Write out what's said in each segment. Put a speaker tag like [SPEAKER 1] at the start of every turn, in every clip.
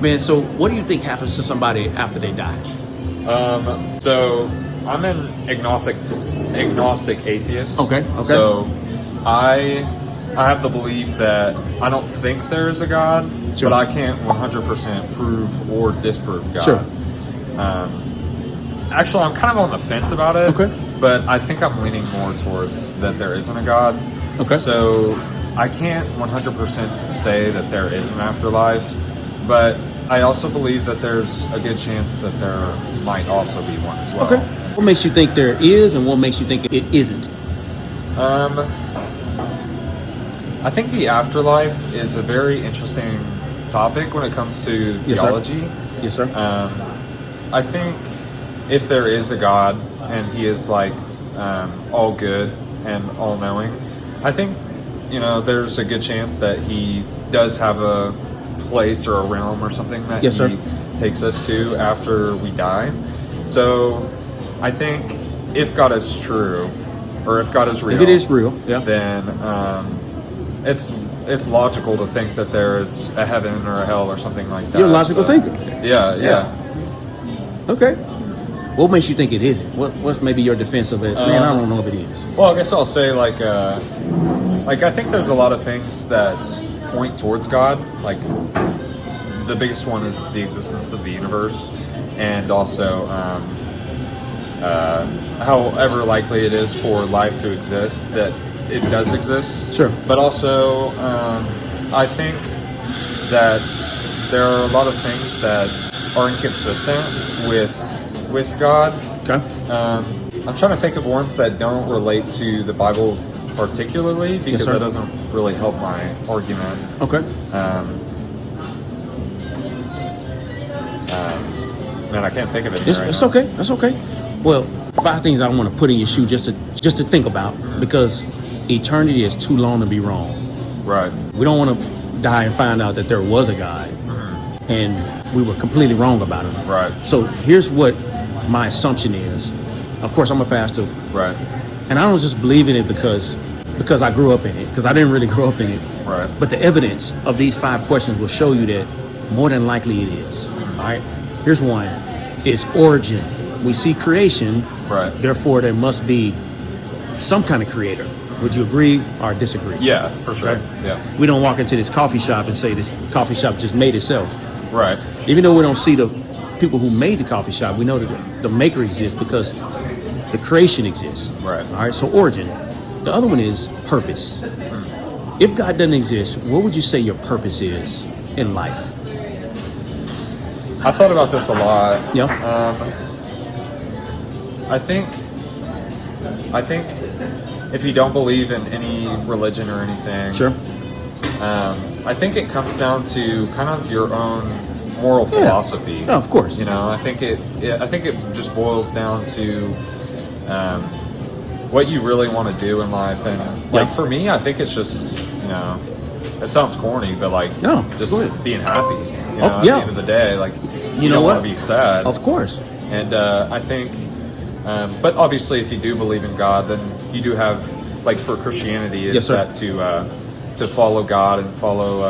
[SPEAKER 1] Man, so what do you think happens to somebody after they die?
[SPEAKER 2] So I'm an agnostic atheist.
[SPEAKER 1] Okay.
[SPEAKER 2] So I have the belief that I don't think there is a God,
[SPEAKER 1] Sure.
[SPEAKER 2] but I can't 100% prove or disprove God.
[SPEAKER 1] Sure.
[SPEAKER 2] Actually, I'm kind of on the fence about it.
[SPEAKER 1] Okay.
[SPEAKER 2] But I think I'm leaning more towards that there isn't a God.
[SPEAKER 1] Okay.
[SPEAKER 2] So I can't 100% say that there is an afterlife, but I also believe that there's a good chance that there might also be one as well.
[SPEAKER 1] Okay. What makes you think there is, and what makes you think it isn't?
[SPEAKER 2] I think the afterlife is a very interesting topic when it comes to theology.
[SPEAKER 1] Yes, sir.
[SPEAKER 2] I think if there is a God and he is like all good and all knowing, I think, there's a good chance that he does have a place or a realm or something that
[SPEAKER 1] Yes,
[SPEAKER 2] he takes us to after we die. So I think if God is true, or if God is real,
[SPEAKER 1] If it is real, yeah.
[SPEAKER 2] then it's logical to think that there is a heaven or a hell or something like that.
[SPEAKER 1] You're a logical thinker.
[SPEAKER 2] Yeah.
[SPEAKER 1] Okay. What makes you think it isn't? What's maybe your defense of it? Man, I don't know if it is.
[SPEAKER 2] Well, I guess I'll say like I think there's a lot of things that point towards God. Like the biggest one is the existence of the universe, and also however likely it is for life to exist, that it does exist.
[SPEAKER 1] Sure.
[SPEAKER 2] But also, I think that there are a lot of things that are inconsistent with God.
[SPEAKER 1] Okay.
[SPEAKER 2] I'm trying to think of ones that don't relate to the Bible particularly, because
[SPEAKER 1] sir.
[SPEAKER 2] that doesn't really help my argument.
[SPEAKER 1] Okay.
[SPEAKER 2] Man, I can't think of it.
[SPEAKER 1] It's okay. That's okay. Well, 5 things I want to put in your shoe just to think about, because eternity is too long to be wrong.
[SPEAKER 2] Right.
[SPEAKER 1] We don't want to die and find out that there was a God, and we were completely wrong about it.
[SPEAKER 2] Right.
[SPEAKER 1] So here's what my assumption is. Of course, I'm a pastor,
[SPEAKER 2] Right.
[SPEAKER 1] and I don't just believe in it because I grew up in it, because I didn't really grow up in it.
[SPEAKER 2] Right.
[SPEAKER 1] But the evidence of these 5 questions will show you that more than likely it is. All right. Here's one: it's origin. We see creation,
[SPEAKER 2] Right.
[SPEAKER 1] therefore there must be some kind of creator. Would you agree or disagree?
[SPEAKER 2] Yeah, for sure.
[SPEAKER 1] Okay.
[SPEAKER 2] Yeah.
[SPEAKER 1] We don't walk into this coffee shop and say this coffee shop just made itself.
[SPEAKER 2] Right.
[SPEAKER 1] Even though we don't see the people who made the coffee shop, we know that the maker exists because the creation exists.
[SPEAKER 2] Right.
[SPEAKER 1] All right, so origin. The other one is purpose. If God doesn't exist, what would you say your purpose is in life?
[SPEAKER 2] I thought about this a lot.
[SPEAKER 1] Yeah.
[SPEAKER 2] I think if you don't believe in any religion or anything,
[SPEAKER 1] Sure.
[SPEAKER 2] I think it comes down to kind of your own moral philosophy.
[SPEAKER 1] Oh, of course.
[SPEAKER 2] I think it just boils down to what you really want to do in life, and like for me, I think it's just it sounds corny, but like
[SPEAKER 1] No, go
[SPEAKER 2] just
[SPEAKER 1] ahead.
[SPEAKER 2] being happy. At
[SPEAKER 1] yeah.
[SPEAKER 2] the end of the day, like
[SPEAKER 1] You know
[SPEAKER 2] don't
[SPEAKER 1] what?
[SPEAKER 2] want to be sad.
[SPEAKER 1] Of course.
[SPEAKER 2] And I think, but obviously, if you do believe in God, then you do have, like for Christianity, is
[SPEAKER 1] Yes, sir.
[SPEAKER 2] that to follow God and follow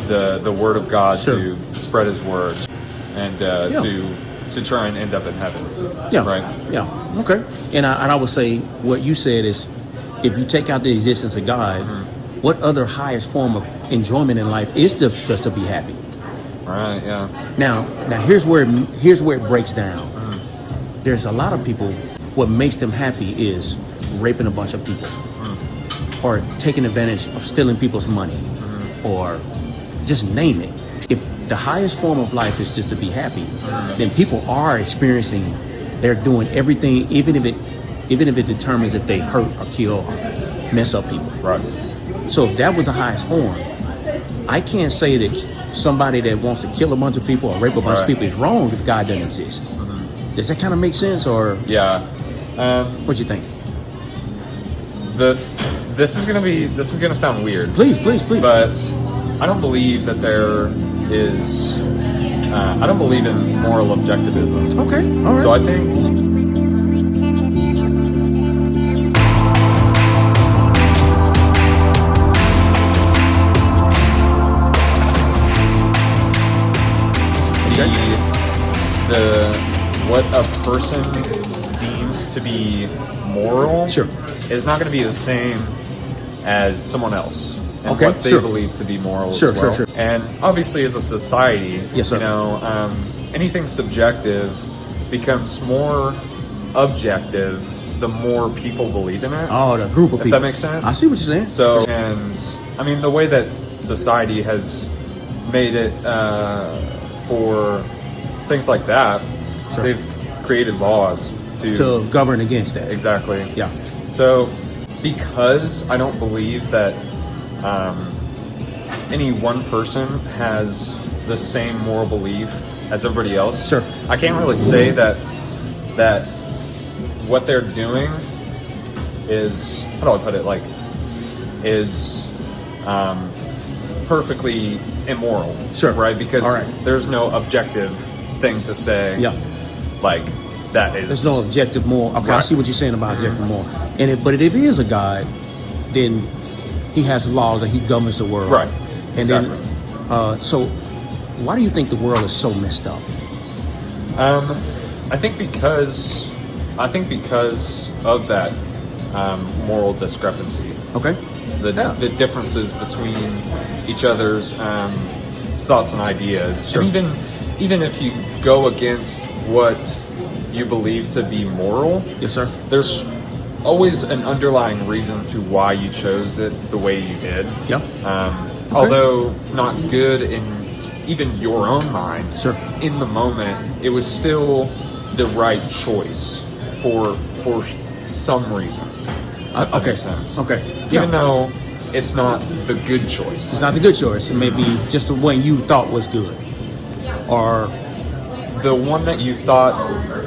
[SPEAKER 2] the Word of God,
[SPEAKER 1] Sure.
[SPEAKER 2] to spread His word, and to try and end up in heaven.
[SPEAKER 1] Yeah.
[SPEAKER 2] Right.
[SPEAKER 1] Yeah. Okay. And I would say what you said is, if you take out the existence of God, what other highest form of enjoyment in life is just to be happy?
[SPEAKER 2] Right. Yeah.
[SPEAKER 1] Now here's where it breaks down. There's a lot of people, what makes them happy is raping a bunch of people, or taking advantage of stealing people's money, or just name it. If the highest form of life is just to be happy, then people are experiencing, they're doing everything, even if it determines if they hurt or kill or mess up people.
[SPEAKER 2] Right.
[SPEAKER 1] So if that was the highest form, I can't say that somebody that wants to kill a bunch of people or rape a bunch of people is wrong if God doesn't exist. Does that kind of make sense, or
[SPEAKER 2] Yeah.
[SPEAKER 1] what you think?
[SPEAKER 2] This is gonna sound weird.
[SPEAKER 1] Please.
[SPEAKER 2] But I don't believe that there is. I don't believe in moral objectivism.
[SPEAKER 1] Okay, all right.
[SPEAKER 2] So I think the what a person deems to be moral
[SPEAKER 1] Sure.
[SPEAKER 2] is not going to be the same as someone else and
[SPEAKER 1] Okay,
[SPEAKER 2] what they
[SPEAKER 1] sure.
[SPEAKER 2] believe to be moral
[SPEAKER 1] Sure,
[SPEAKER 2] as well.
[SPEAKER 1] sure, sure.
[SPEAKER 2] And obviously, as a society,
[SPEAKER 1] Yes, sir.
[SPEAKER 2] anything subjective becomes more objective the more people believe in it.
[SPEAKER 1] Oh, the group of
[SPEAKER 2] If
[SPEAKER 1] people.
[SPEAKER 2] that makes sense.
[SPEAKER 1] I see what you're saying.
[SPEAKER 2] So, and I mean, the way that society has made it for things like that,
[SPEAKER 1] Sure.
[SPEAKER 2] they've created laws
[SPEAKER 1] to govern against that.
[SPEAKER 2] Exactly.
[SPEAKER 1] Yeah.
[SPEAKER 2] So, because I don't believe that any one person has the same moral belief as everybody else,
[SPEAKER 1] Sure.
[SPEAKER 2] I can't really say that what they're doing is, how do I put it, like, is perfectly immoral.
[SPEAKER 1] Sure.
[SPEAKER 2] Right? Because
[SPEAKER 1] All right.
[SPEAKER 2] there's no objective thing to say,
[SPEAKER 1] Yeah.
[SPEAKER 2] like, that is...
[SPEAKER 1] There's no objective moral. Okay, I
[SPEAKER 2] Right.
[SPEAKER 1] see what you're saying about objective moral. But if it is a God, then he has laws that he governs the world.
[SPEAKER 2] Right.
[SPEAKER 1] And
[SPEAKER 2] Exactly.
[SPEAKER 1] then, so why do you think the world is so messed up?
[SPEAKER 2] I think because of that moral discrepancy,
[SPEAKER 1] Okay.
[SPEAKER 2] the differences between each other's thoughts and ideas,
[SPEAKER 1] Sure.
[SPEAKER 2] and even if you go against what you believe to be moral,
[SPEAKER 1] Yes, sir.
[SPEAKER 2] there's always an underlying reason to why you chose it the way you did.
[SPEAKER 1] Yep.
[SPEAKER 2] Although not good in even your own mind,
[SPEAKER 1] Sure.
[SPEAKER 2] in the moment, it was still the right choice for some reason. If that
[SPEAKER 1] Okay.
[SPEAKER 2] makes sense.
[SPEAKER 1] Okay.
[SPEAKER 2] Even though it's not the good choice.
[SPEAKER 1] It's not the good choice. It may be just the one you thought was good, or
[SPEAKER 2] The one that you thought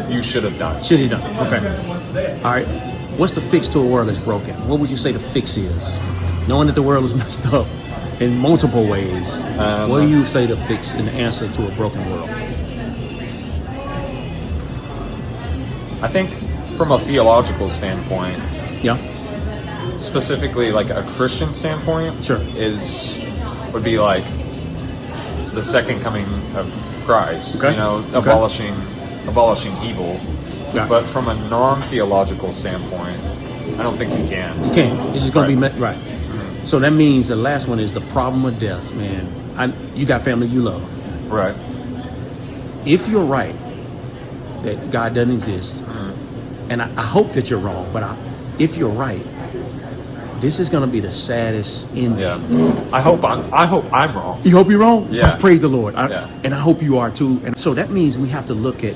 [SPEAKER 2] you should have done.
[SPEAKER 1] should he done. Okay. All right. What's the fix to a world that's broken? What would you say the fix is? Knowing that the world is messed up in multiple ways, what do you say the fix and the answer to a broken world?
[SPEAKER 2] I think from a theological standpoint,
[SPEAKER 1] Yeah.
[SPEAKER 2] specifically like a Christian standpoint,
[SPEAKER 1] Sure.
[SPEAKER 2] would be like the second coming of Christ.
[SPEAKER 1] Okay.
[SPEAKER 2] You know,
[SPEAKER 1] Okay.
[SPEAKER 2] abolishing evil.
[SPEAKER 1] Yeah.
[SPEAKER 2] But from a non-theological standpoint, I don't think you can.
[SPEAKER 1] You can't. It's just gonna be
[SPEAKER 2] Right.
[SPEAKER 1] right. So that means the last one is the problem of death, man. You got family you love.
[SPEAKER 2] Right.
[SPEAKER 1] If you're right that God doesn't exist, and I hope that you're wrong, but if you're right, this is gonna be the saddest ending.
[SPEAKER 2] Yeah. I hope I'm wrong.
[SPEAKER 1] You hope you're wrong?
[SPEAKER 2] Yeah.
[SPEAKER 1] Praise the Lord.
[SPEAKER 2] Yeah.
[SPEAKER 1] And I hope you are too. And so that means we have to look at,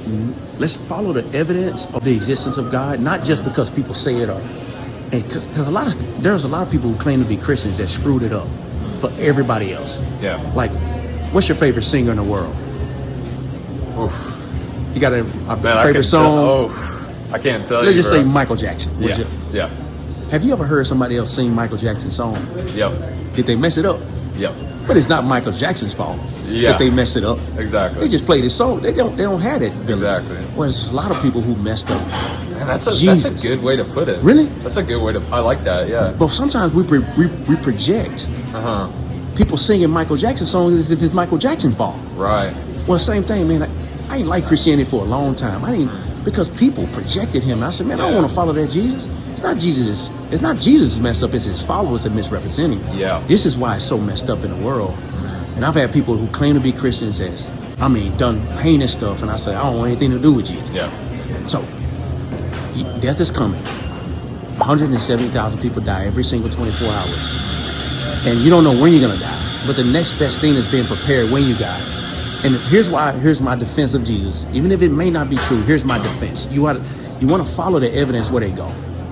[SPEAKER 1] let's follow the evidence of the existence of God, not just because people say it or, because there's a lot of people who claim to be Christians that screwed it up for everybody else.
[SPEAKER 2] Yeah.
[SPEAKER 1] Like, what's your favorite singer in the world?
[SPEAKER 2] Oof.
[SPEAKER 1] You got a
[SPEAKER 2] Man,
[SPEAKER 1] favorite song?
[SPEAKER 2] I can't tell you.
[SPEAKER 1] Let's just
[SPEAKER 2] bro.
[SPEAKER 1] say Michael Jackson.
[SPEAKER 2] Yeah. Yeah.
[SPEAKER 1] Have you ever heard somebody else sing Michael Jackson's song?
[SPEAKER 2] Yep.
[SPEAKER 1] Did they mess it up?
[SPEAKER 2] Yep.
[SPEAKER 1] But it's not Michael Jackson's fault
[SPEAKER 2] Yeah.
[SPEAKER 1] that they messed it up.
[SPEAKER 2] Exactly.
[SPEAKER 1] They just played his song. They don't have it.
[SPEAKER 2] Exactly.
[SPEAKER 1] Well, there's a lot of people who messed up.
[SPEAKER 2] Man, that's a
[SPEAKER 1] Jesus.
[SPEAKER 2] good way to put it.
[SPEAKER 1] Really?
[SPEAKER 2] That's a good way to. I like that. Yeah.
[SPEAKER 1] But sometimes we project people singing Michael Jackson songs as if it's Michael Jackson's fault.
[SPEAKER 2] Right.
[SPEAKER 1] Well, same thing, man. I ain't like Christianity for a long time. Because people projected him. I said, man, I don't want to follow that Jesus. It's not Jesus. It's not Jesus messed up. It's his followers that misrepresent him.
[SPEAKER 2] Yeah.
[SPEAKER 1] This is why it's so messed up in the world. And I've had people who claim to be Christians done heinous stuff, and I say, I don't want anything to do with Jesus.
[SPEAKER 2] Yeah.
[SPEAKER 1] So, death is coming. 170,000 people die every single 24 hours. And you don't know when you're going to die. But the next best thing is being prepared when you die. And here's my defense of Jesus. Even if it may not be true, here's my defense. You want to follow the evidence where they go.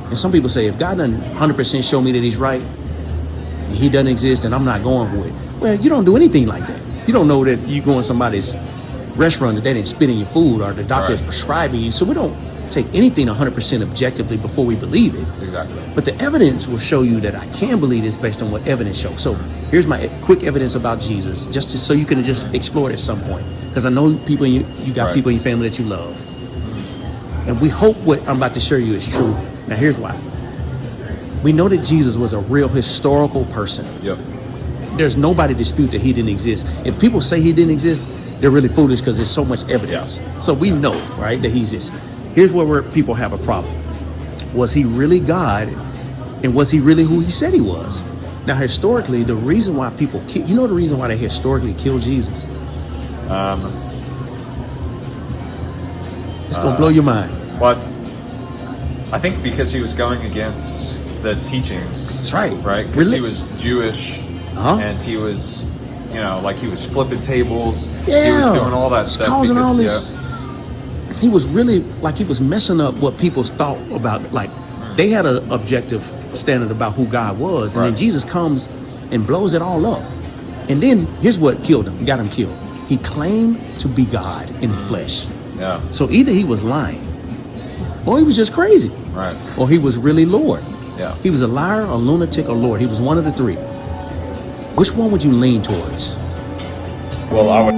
[SPEAKER 1] And some people say, if God doesn't 100% show me that he's right, and he doesn't exist, and I'm not going for it. Well, you don't do anything like that. You don't know that you go in somebody's restaurant that they didn't spit in your food, or the doctor is prescribing you. So we don't take anything 100% objectively before we believe it.
[SPEAKER 2] Exactly.
[SPEAKER 1] But the evidence will show you that I can believe this based on what evidence shows. So here's my quick evidence about Jesus, so you can just explore it at some point. Because I know people, you got people in your family that you love. And we hope what I'm about to show you is true. Now here's why. We know that Jesus was a real historical person.
[SPEAKER 2] Yep.
[SPEAKER 1] There's nobody dispute that he didn't exist. If people say he didn't exist, they're really foolish because there's so much evidence. So we know, right, that he's this. Here's where people have a problem. Was he really God? And was he really who he said he was? Now, historically, the reason why people kill, the reason why they historically kill Jesus? It's going to blow your mind.
[SPEAKER 2] Well, I think because he was going against the teachings.
[SPEAKER 1] That's right.
[SPEAKER 2] Right? Because he was Jewish, and he was, like he was flipping tables.
[SPEAKER 1] Yeah.
[SPEAKER 2] He was doing all that stuff.
[SPEAKER 1] Causing all this. He was really, like, he was messing up what people thought about, like, they had an objective standard about who God was. And then Jesus comes and blows it all up. And then here's what killed him, got him killed. He claimed to be God in the flesh.
[SPEAKER 2] Yeah.
[SPEAKER 1] So either he was lying, or he was just crazy.
[SPEAKER 2] Right.
[SPEAKER 1] Or he was really Lord.
[SPEAKER 2] Yeah.
[SPEAKER 1] He was a liar, a lunatic, or Lord. He was one of the three. Which one would you lean towards?
[SPEAKER 2] Well, I would